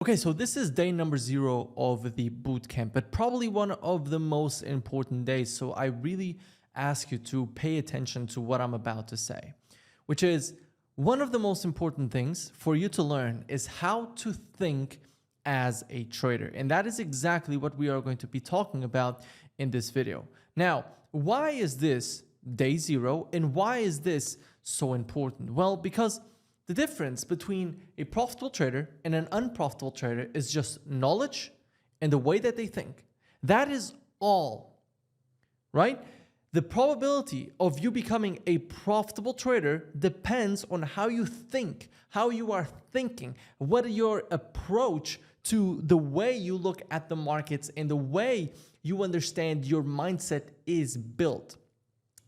Okay, so this is day number 0 of the bootcamp, but probably one of the most important days. So I really ask you to pay attention to what I'm about to say, which is one of the most important things for you to learn is how to think as a trader. And that is exactly what we are going to be talking about in this video. Now, why is this day 0 and why is this so important? Well, because the difference between a profitable trader and an unprofitable trader is just knowledge and the way that they think. That is all, right? The probability of you becoming a profitable trader depends on how you think, how you are thinking, what your approach to the way you look at the markets and the way you understand your mindset is built.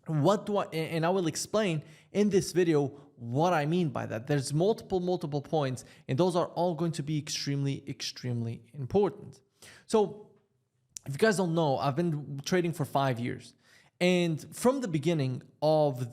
And I will explain in this video what I mean by that. There's multiple points, and those are all going to be extremely important. So if you guys don't know, I've been trading for 5 years. And from the beginning of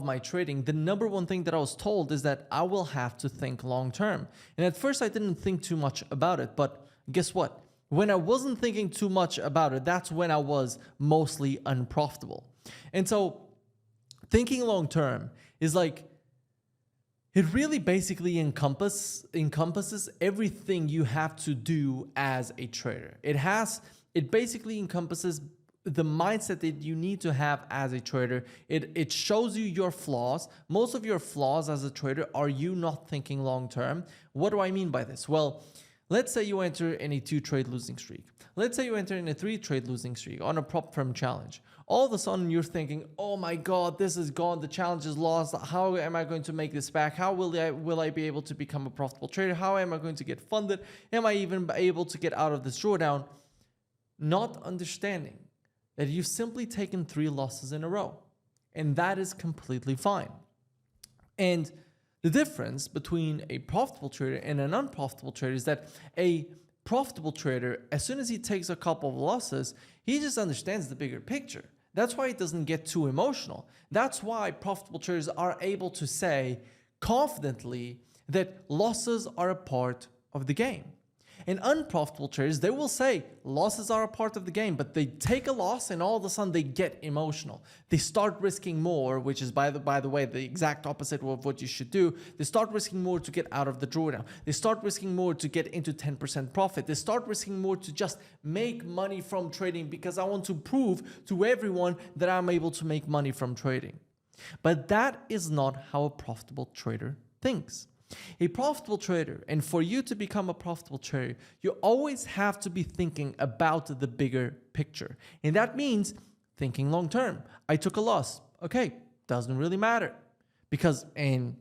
my trading, the number one thing that I was told is that I will have to think long term. And at first I didn't think too much about it, but guess what? When I wasn't thinking too much about it, that's when I was mostly unprofitable. And so thinking long term is like, it really basically encompasses everything you have to do as a trader. It basically encompasses the mindset that you need to have as a trader. It shows you your flaws. Most of your flaws as a trader are you not thinking long term. What do I mean by this? Well, let's say you enter in a 2-trade losing streak. Let's say you enter in a 3-trade losing streak on a prop firm challenge. All of a sudden you're thinking, oh my God, this is gone. The challenge is lost. How am I going to make this back? How will I be able to become a profitable trader? How am I going to get funded? Am I even able to get out of this drawdown? Not understanding that you've simply taken 3 losses in a row. And that is completely fine. And the difference between a profitable trader and an unprofitable trader is that a profitable trader, as soon as he takes a couple of losses, he just understands the bigger picture. That's why he doesn't get too emotional. That's why profitable traders are able to say confidently that losses are a part of the game. And unprofitable traders, they will say losses are a part of the game, but they take a loss and all of a sudden they get emotional. They start risking more, which is, by the way, the exact opposite of what you should do. They start risking more to get out of the drawdown. They start risking more to get into 10% profit. They start risking more to just make money from trading because I want to prove to everyone that I'm able to make money from trading. But that is not how a profitable trader thinks. A profitable trader, and for you to become a profitable trader, you always have to be thinking about the bigger picture. And that means thinking long term. I took a loss. Okay, doesn't really matter. Because in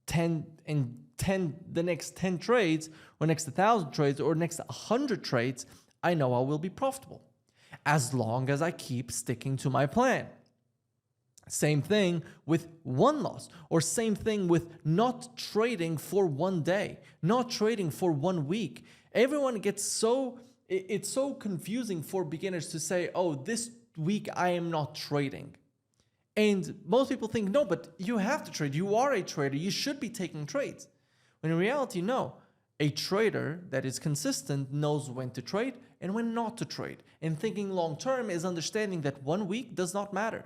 the next 10 trades, or next 1,000 trades, or next 100 trades, I know I will be profitable. As long as I keep sticking to my plan. Same thing with 1 loss, or same thing with not trading for 1 day, not trading for 1 week. Everyone gets it's so confusing for beginners to say, oh, this week I am not trading. And most people think, no, but you have to trade. You are a trader. You should be taking trades. When in reality, no. A trader that is consistent knows when to trade and when not to trade. And thinking long term is understanding that 1 week does not matter.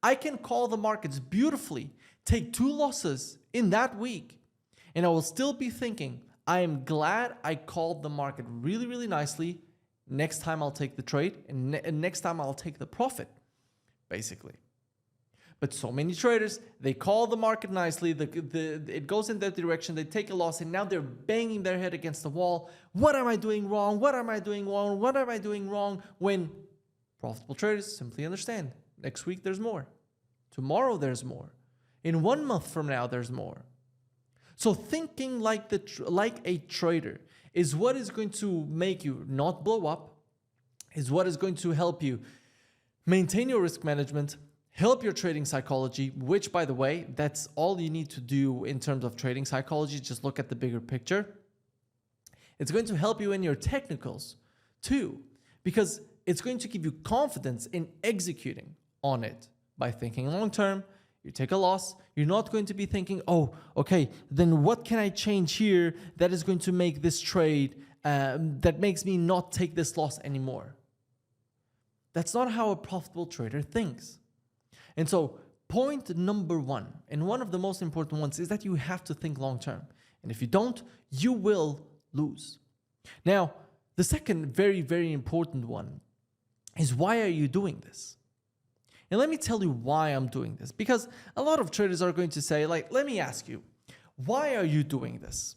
I can call the markets beautifully, take 2 losses in that week, and I will still be thinking, I am glad I called the market really nicely. Next time I'll take the trade, and next time I'll take the profit, basically. But so many traders, they call the market nicely, it goes in their direction, they take a loss, and now they're banging their head against the wall. What am I doing wrong? What am I doing wrong? What am I doing wrong? When profitable traders simply understand. Next week, there's more. Tomorrow, there's more. In 1 month from now, there's more. So thinking like a trader is what is going to make you not blow up, is what is going to help you maintain your risk management, help your trading psychology, which, by the way, that's all you need to do in terms of trading psychology. Just look at the bigger picture. It's going to help you in your technicals too, because it's going to give you confidence in executing on it by thinking long term You take a loss. You're not going to be thinking, oh, okay, then what can I change here that is going to make this trade, that makes me not take this loss anymore? That's not how a profitable trader thinks. And so point number one, and one of the most important ones, is that you have to think long term. And if you don't, you will lose. Now, the second very, very important one is, why are you doing this? And let me tell you why I'm doing this. Because a lot of traders are going to say, like, let me ask you, why are you doing this?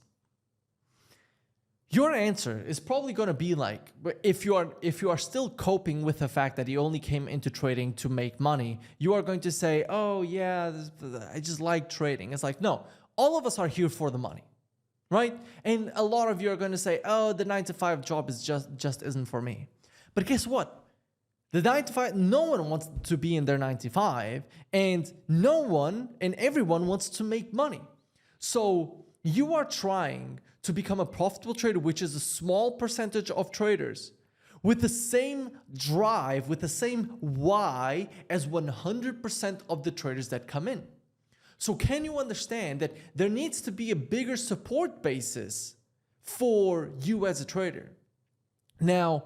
Your answer is probably going to be like, if you are still coping with the fact that you only came into trading to make money, you are going to say, oh yeah, I just like trading. It's like, no, all of us are here for the money, right? And a lot of you are going to say, oh, the 9-to-5 job is just isn't for me. But guess what? The 9-to-5, no one wants to be in their 9-to-5, and no one and everyone wants to make money. So you are trying to become a profitable trader, which is a small percentage of traders, with the same drive, with the same why as 100% of the traders that come in. So can you understand that there needs to be a bigger support basis for you as a trader? Now,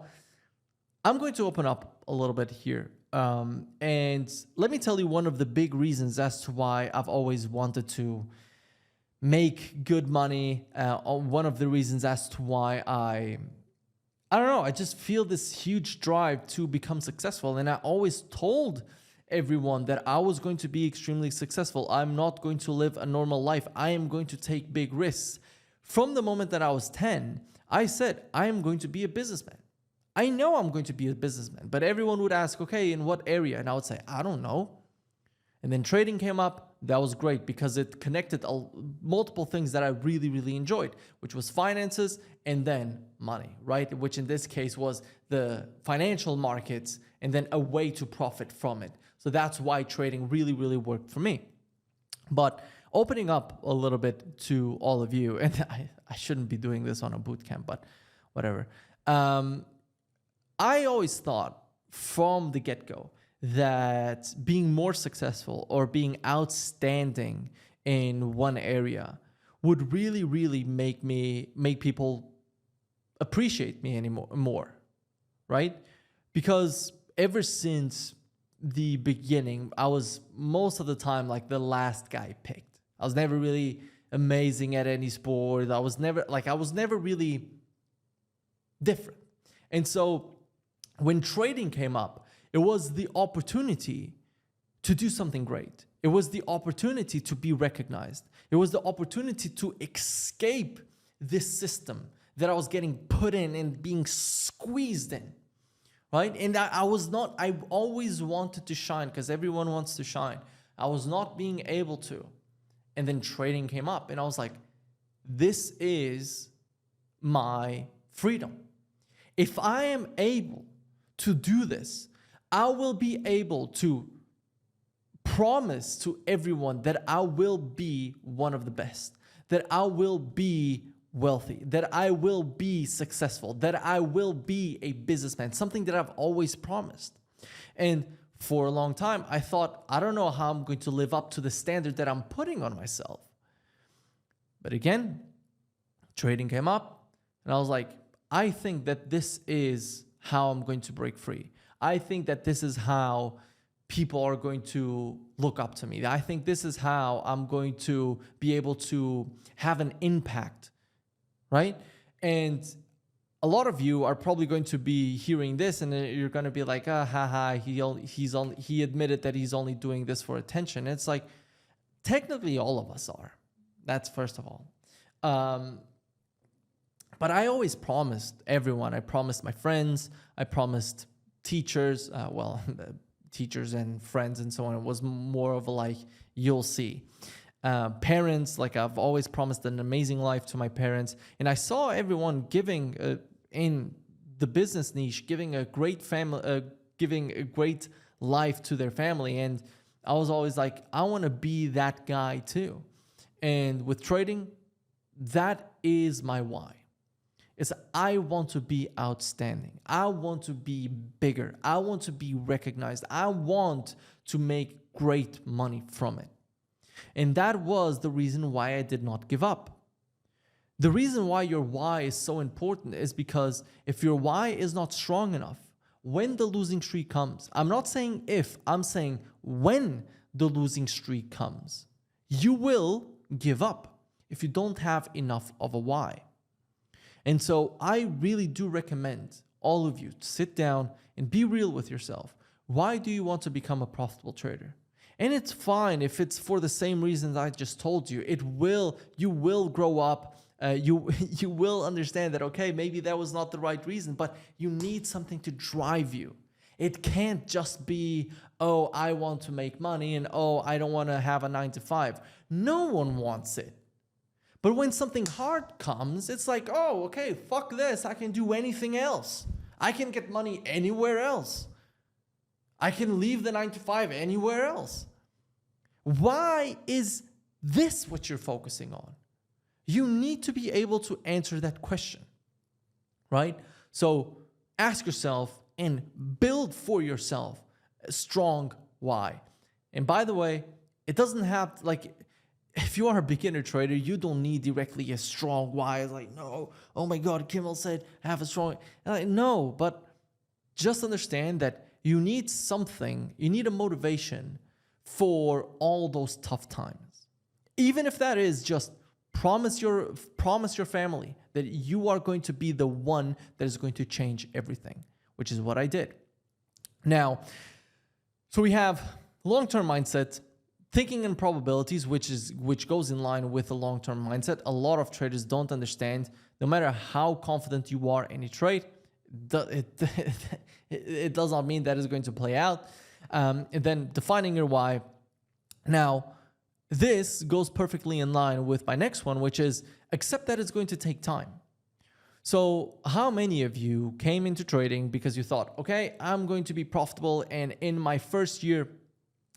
I'm going to open up a little bit here. And let me tell you one of the big reasons as to why I've always wanted to make good money. One of the reasons as to why I don't know, I just feel this huge drive to become successful. And I always told everyone that I was going to be extremely successful. I'm not going to live a normal life. I am going to take big risks. From the moment that I was 10, I said, I am going to be a businessman. I know I'm going to be a businessman, but everyone would ask, okay, in what area? And I would say, I don't know. And then trading came up. That was great because it connected multiple things that I really, really enjoyed, which was finances and then money, right? Which in this case was the financial markets and then a way to profit from it. So that's why trading really, really worked for me. But opening up a little bit to all of you, and I shouldn't be doing this on a bootcamp, but whatever. I always thought from the get-go that being more successful or being outstanding in one area would really, really make people appreciate me more, right? Because ever since the beginning, I was most of the time like the last guy picked. I was never really amazing at any sport. I was never really different. And so when trading came up, it was the opportunity to do something great. It was the opportunity to be recognized. It was the opportunity to escape this system that I was getting put in and being squeezed in, right? And I always wanted to shine because everyone wants to shine. I was not being able to. And then trading came up and I was like, this is my freedom. If I am able to do this, I will be able to promise to everyone that I will be one of the best, that I will be wealthy, that I will be successful, that I will be a businessman, something that I've always promised. And for a long time, I thought, I don't know how I'm going to live up to the standard that I'm putting on myself. But again, trading came up and I was like, I think that this is how I'm going to break free. I think that this is how people are going to look up to me. I think this is how I'm going to be able to have an impact, right? And a lot of you are probably going to be hearing this and you're going to be like, he admitted that he's only doing this for attention. It's like, technically all of us are. That's first of all. But I always promised everyone. I promised my friends. I promised teachers. Teachers and friends and so on. It was more of a like, you'll see. Parents, like I've always promised an amazing life to my parents. And I saw everyone giving in the business niche, giving a great family, giving a great life to their family. And I was always like, I want to be that guy too. And with trading, that is my why. It's I want to be outstanding. I want to be bigger. I want to be recognized. I want to make great money from it. And that was the reason why I did not give up. The reason why your why is so important is because if your why is not strong enough, when the losing streak comes, I'm not saying if, I'm saying when the losing streak comes, you will give up if you don't have enough of a why. And so I really do recommend all of you to sit down and be real with yourself. Why do you want to become a profitable trader? And it's fine if it's for the same reasons I just told you. You will grow up. You will understand that, okay, maybe that was not the right reason, but you need something to drive you. It can't just be, oh, I want to make money and oh, I don't want to have a 9 to 5. No one wants it. But when something hard comes, it's like, oh, okay, fuck this. I can do anything else. I can get money anywhere else. I can leave the 9 to 5 anywhere else. Why is this what you're focusing on? You need to be able to answer that question, right? So ask yourself and build for yourself a strong why. And by the way, it doesn't have, like, if you are a beginner trader, you don't need directly a strong why. It's like, no, oh my God, Kimmel said have a strong, like, no, but just understand that you need something, you need a motivation for all those tough times. Even if that is just promise your family that you are going to be the one that is going to change everything, which is what I did. Now, so we have long-term mindset, thinking in probabilities, which goes in line with a long-term mindset. A lot of traders don't understand, no matter how confident you are in a trade, it does not mean that is going to play out. And then defining your why. Now, this goes perfectly in line with my next one, which is accept that it's going to take time. So how many of you came into trading because you thought, okay, I'm going to be profitable, and in my first year,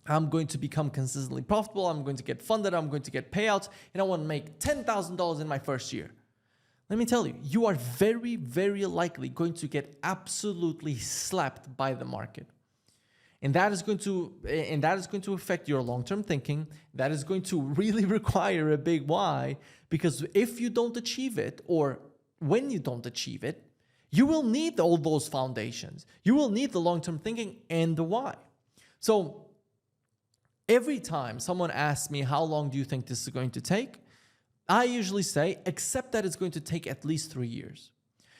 I'm going to become consistently profitable, I'm going to get funded, I'm going to get payouts, and I want to make $10,000 in my first year. Let me tell you, you are very, very likely going to get absolutely slapped by the market. And that is going to affect your long-term thinking. That is going to really require a big why, because if you don't achieve it, or when you don't achieve it, you will need all those foundations. You will need the long-term thinking and the why. So every time someone asks me, how long do you think this is going to take? I usually say, accept that it's going to take at least 3 years.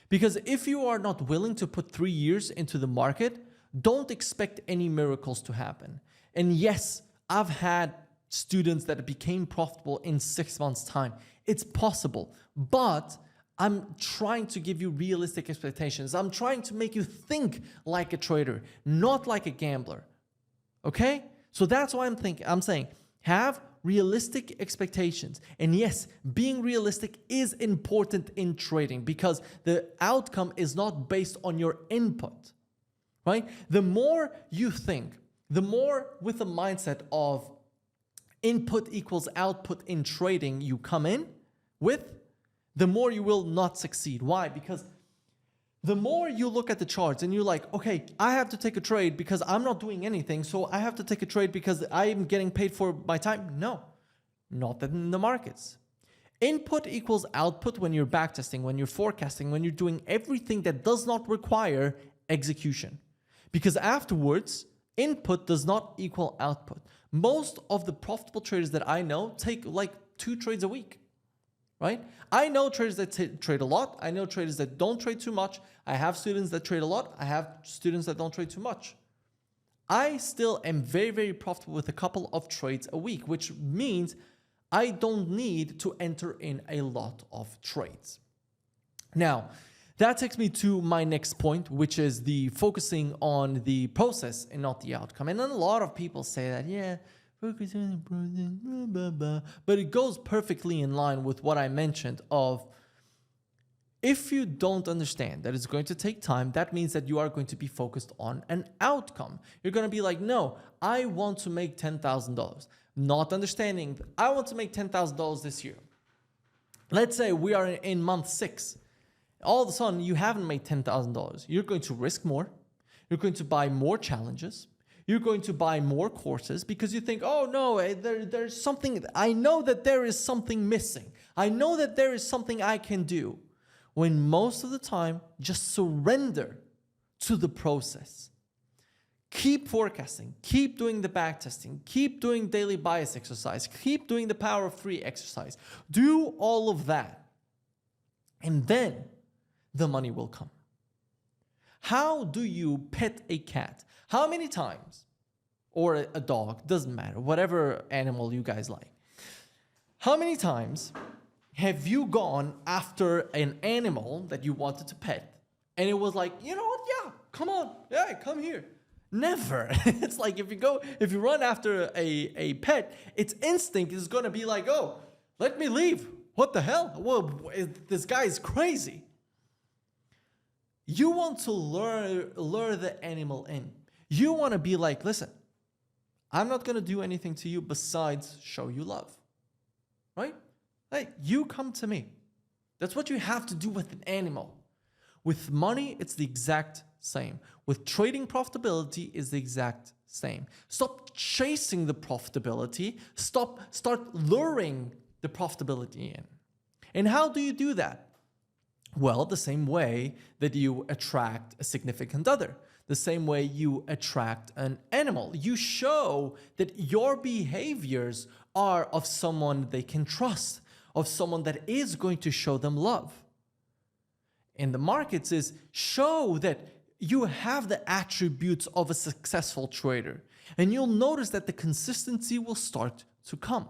Because if you are not willing to put 3 years into the market, don't expect any miracles to happen. And yes, I've had students that became profitable in 6 months' time. It's possible, but I'm trying to give you realistic expectations. I'm trying to make you think like a trader, not like a gambler. Okay? So that's why I'm saying, have realistic expectations. And yes, being realistic is important in trading because the outcome is not based on your input, right? The more you think, the more with the mindset of input equals output in trading you come in with, the more you will not succeed. Why? Because the more you look at the charts and you're like, okay, I have to take a trade because I'm not doing anything, so I have to take a trade because I'm getting paid for my time. No, not that in the markets. Input equals output when you're backtesting, when you're forecasting, when you're doing everything that does not require execution. Because afterwards, input does not equal output. Most of the profitable traders that I know take like 2 trades a week. Right? I know traders that trade a lot. I know traders that don't trade too much. I have students that trade a lot. I have students that don't trade too much. I still am very, very profitable with a couple of trades a week, which means I don't need to enter in a lot of trades. Now, that takes me to my next point, which is the focusing on the process and not the outcome. And then a lot of people say that, yeah, focus on the process, blah, blah, blah. But it goes perfectly in line with what I mentioned of, if you don't understand that it's going to take time, that means that you are going to be focused on an outcome. You're going to be like, no, I want to make $10,000. Not understanding, I want to make $10,000 this year. Let's say we are in month 6. All of a sudden, you haven't made $10,000. You're going to risk more. You're going to buy more challenges. You're going to buy more courses because you think, oh no, there's something, I know that there is something missing. I know that there is something I can do. When most of the time, just surrender to the process. Keep forecasting, keep doing the back testing, keep doing daily bias exercise, keep doing the power of 3 exercise. Do all of that. And then the money will come. How do you pet a cat? How many times, or a dog, doesn't matter, whatever animal you guys like. How many times have you gone after an animal that you wanted to pet and it was like, you know what, yeah, come on, yeah, come here. Never. It's like if you run after a pet, its instinct is going to be like, oh, let me leave. What the hell? Well, this guy is crazy. You want to lure the animal in. You want to be like, listen, I'm not going to do anything to you besides show you love. Right? Hey, you come to me. That's what you have to do with an animal. With money, it's the exact same. With trading, profitability is the exact same. Stop chasing the profitability. Start luring the profitability in. And how do you do that? Well, the same way that you attract a significant other, the same way you attract an animal. You show that your behaviors are of someone they can trust, of someone that is going to show them love. In the markets is show that you have the attributes of a successful trader, and you'll notice that the consistency will start to come.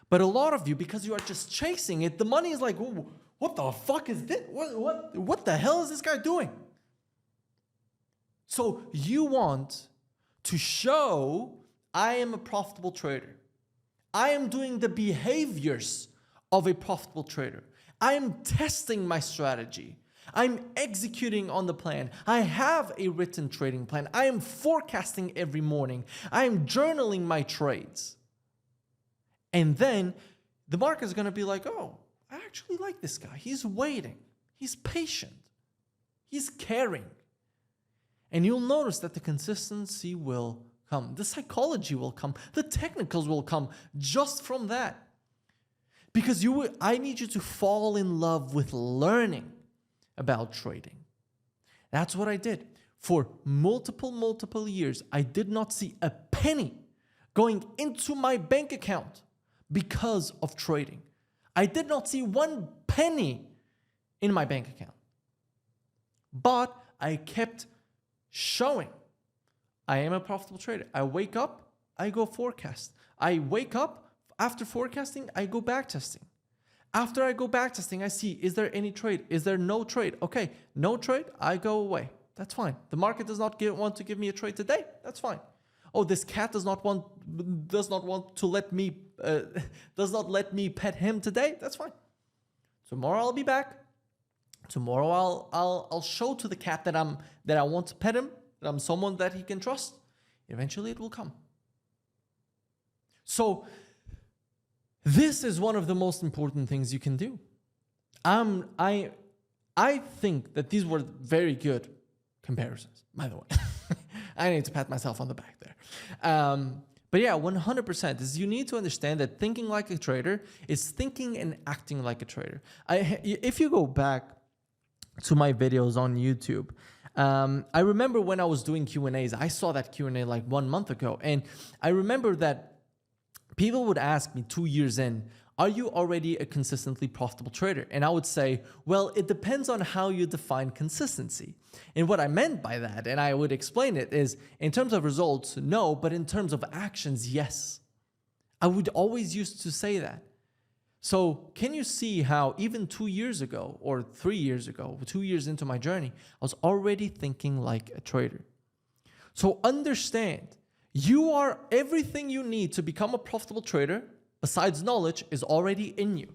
But a lot of you, because you are just chasing it, the money is like, ooh, what the fuck is this? What the hell is this guy doing? So you want to show, I am a profitable trader. I am doing the behaviors of a profitable trader. I am testing my strategy. I'm executing on the plan. I have a written trading plan. I am forecasting every morning. I am journaling my trades. And then the market is going to be like, oh, I actually like this guy. He's waiting. He's patient. He's caring. And you'll notice that the consistency will come. The psychology will come. The technicals will come just from that. Because I need you to fall in love with learning about trading. That's what I did. For multiple years, I did not see a penny going into my bank account because of trading. I did not see one penny in my bank account. But I kept showing I am a profitable trader. I wake up, I go forecast. I wake up, after forecasting, I go back testing. After I go back testing, I see, is there any trade? Is there no trade? Okay, no trade, I go away. That's fine. The market does not want to give me a trade today. That's fine. Oh, this cat does not want to let me does not let me pet him today. That's fine. Tomorrow I'll be back. Tomorrow I'll show to the cat that I want to pet him, that I'm someone that he can trust. Eventually it will come. So this is one of the most important things you can do. I think that these were very good comparisons, by the way. I need to pat myself on the back there. But yeah, 100% is you need to understand that thinking like a trader is thinking and acting like a trader. If you go back to my videos on YouTube, I remember when I was doing Q&As, I saw that Q&A like 1 month ago. And I remember that people would ask me 2 years in, are you already a consistently profitable trader? And I would say, well, it depends on how you define consistency. And what I meant by that, and I would explain it, is in terms of results, no, but in terms of actions, yes. I would always used to say that. So can you see how even 2 years ago or 3 years ago, 2 years into my journey, I was already thinking like a trader. So understand, you are everything you need to become a profitable trader, besides knowledge, is already in you.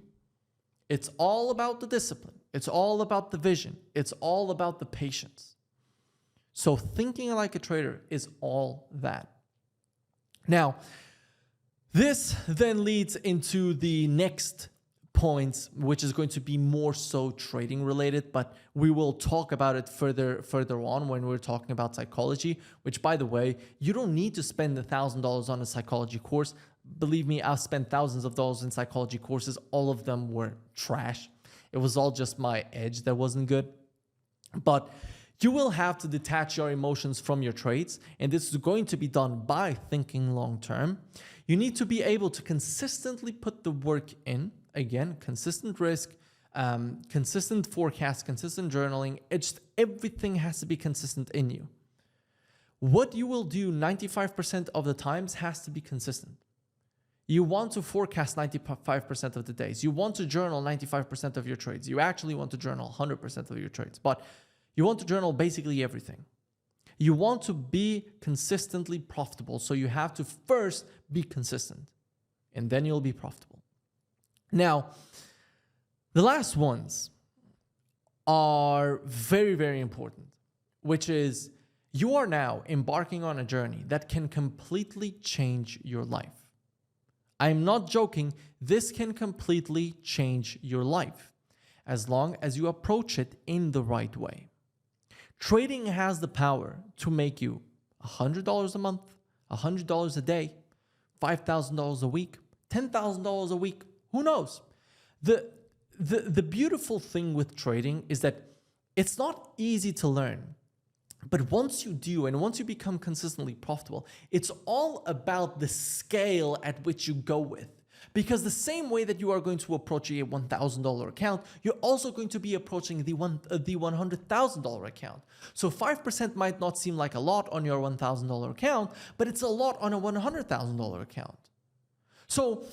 It's all about the discipline. It's all about the vision. It's all about the patience. So thinking like a trader is all that. Now, this then leads into the next points, which is going to be more so trading related, but we will talk about it further on when we're talking about psychology, which, by the way, you don't need to spend $1,000 on a psychology course. Believe me, I've spent thousands of dollars in psychology courses. All of them were trash. It was all just my edge that wasn't good. But you will have to detach your emotions from your trades, and this is going to be done by thinking long term. You need to be able to consistently put the work in. Again, consistent risk, consistent forecast, consistent journaling. Everything has to be consistent in you. What you will do 95% of the times has to be consistent. You want to forecast 95% of the days. You want to journal 95% of your trades. You actually want to journal 100% of your trades, but you want to journal basically everything. You want to be consistently profitable, so you have to first be consistent, and then you'll be profitable. Now, the last ones are very, very important, which is you are now embarking on a journey that can completely change your life. I'm not joking. This can completely change your life as long as you approach it in the right way. Trading has the power to make you $100 a month, $100 a day, $5,000 a week, $10,000 a week. Who knows? The beautiful thing with trading is that it's not easy to learn. But once you do, and once you become consistently profitable, it's all about the scale at which you go with. Because the same way that you are going to approach a $1,000 account, you're also going to be approaching the $100,000 account. So 5% might not seem like a lot on your $1,000 account, but it's a lot on a $100,000 account. So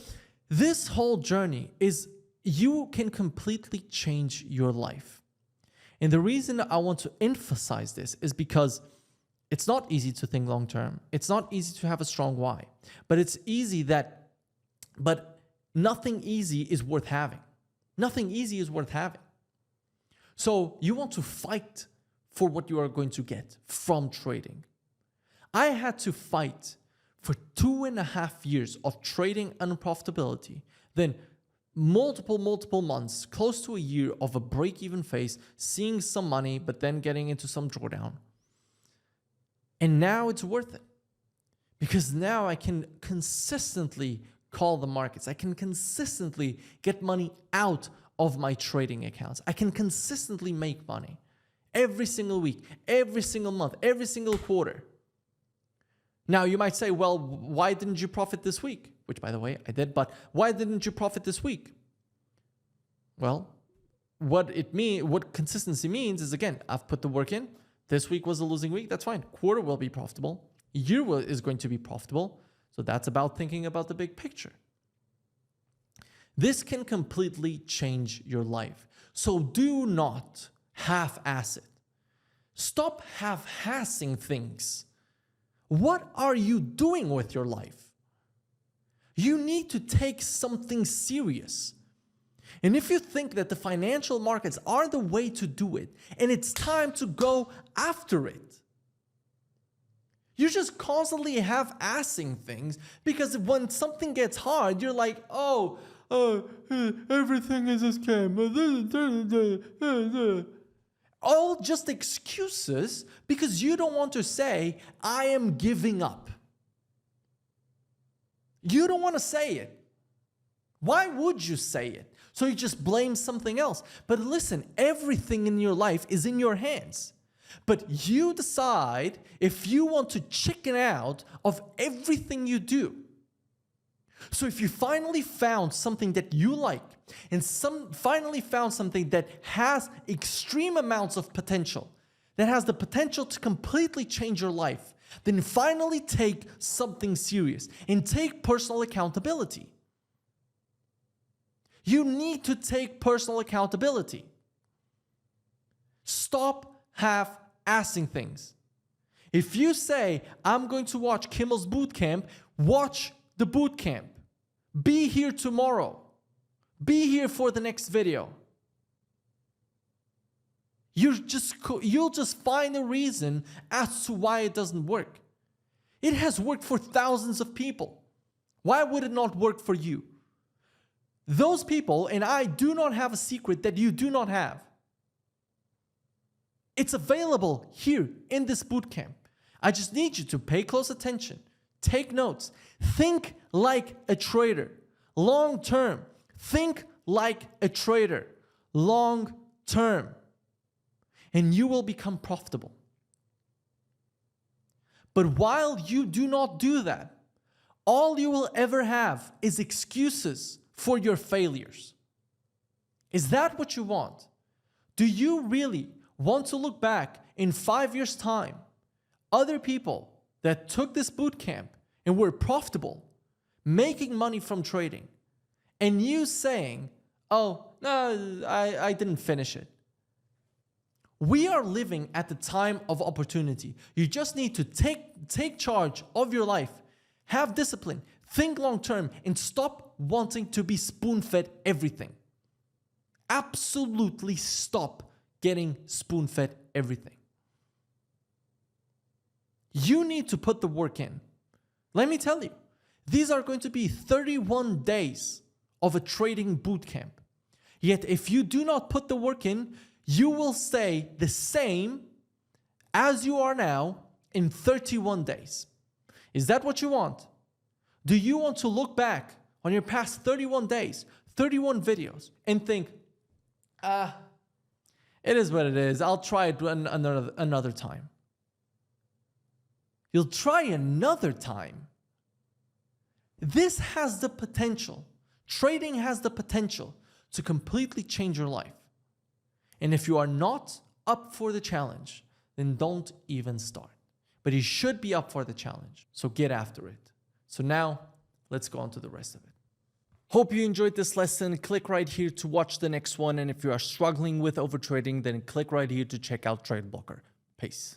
this whole journey is you can completely change your life. And the reason I want to emphasize this is because it's not easy to think long term. It's not easy to have a strong why, but it's easy but nothing easy is worth having. Nothing easy is worth having. So you want to fight for what you are going to get from trading. I had to fight for 2.5 years of trading unprofitability, then multiple months, close to a year of a break-even phase, seeing some money, but then getting into some drawdown. And now it's worth it because now I can consistently call the markets. I can consistently get money out of my trading accounts. I can consistently make money every single week, every single month, every single quarter. Now you might say, well, why didn't you profit this week? Which, by the way, I did, but why didn't you profit this week? Well, what consistency means is, again, I've put the work in. This week was a losing week. That's fine. Quarter will be profitable. Year is going to be profitable. So that's about thinking about the big picture. This can completely change your life. So do not half-ass it. Stop half-assing things. What are you doing with your life? You need to take something serious. And if you think that the financial markets are the way to do it, and it's time to go after it, you're just constantly half-assing things because when something gets hard, you're like, everything is a scam. All just excuses because you don't want to say, I am giving up. You don't want to say it. Why would you say it? So you just blame something else. But listen, everything in your life is in your hands. But you decide if you want to chicken out of everything you do. So if you finally found something that you like and finally found something that has extreme amounts of potential, that has the potential to completely change your life, then finally take something serious and take personal accountability. You need to take personal accountability. Stop half-assing things. If you say, I'm going to watch Kimmel's Bootcamp, watch the Bootcamp. Be here tomorrow. Be here for the next video. You'll just find a reason as to why it doesn't work. It has worked for thousands of people. Why would it not work for you? Those people and I do not have a secret that you do not have. It's available here in this bootcamp. I just need you to pay close attention, take notes, think like a trader, long term. Think like a trader, long term, and you will become profitable. But while you do not do that, all you will ever have is excuses for your failures. Is that what you want? Do you really want to look back in 5 years' time, other people that took this bootcamp and were profitable, making money from trading, and you saying, oh, no, I didn't finish it? We are living at the time of opportunity. You just need to take charge of your life, have discipline, think long term, and stop wanting to be spoon-fed everything. Absolutely stop getting spoon-fed everything. You need to put the work in. Let me tell you, these are going to be 31 days of a trading bootcamp. Yet if you do not put the work in, you will stay the same as you are now in 31 days. Is that what you want? Do you want to look back on your past 31 days, 31 videos, and think, it is what it is. I'll try it another time. You'll try another time. This has the potential. Trading has the potential to completely change your life. And if you are not up for the challenge, then don't even start. But you should be up for the challenge. So get after it. So now, let's go on to the rest of it. Hope you enjoyed this lesson. Click right here to watch the next one. And if you are struggling with overtrading, then click right here to check out Trade Blocker. Peace.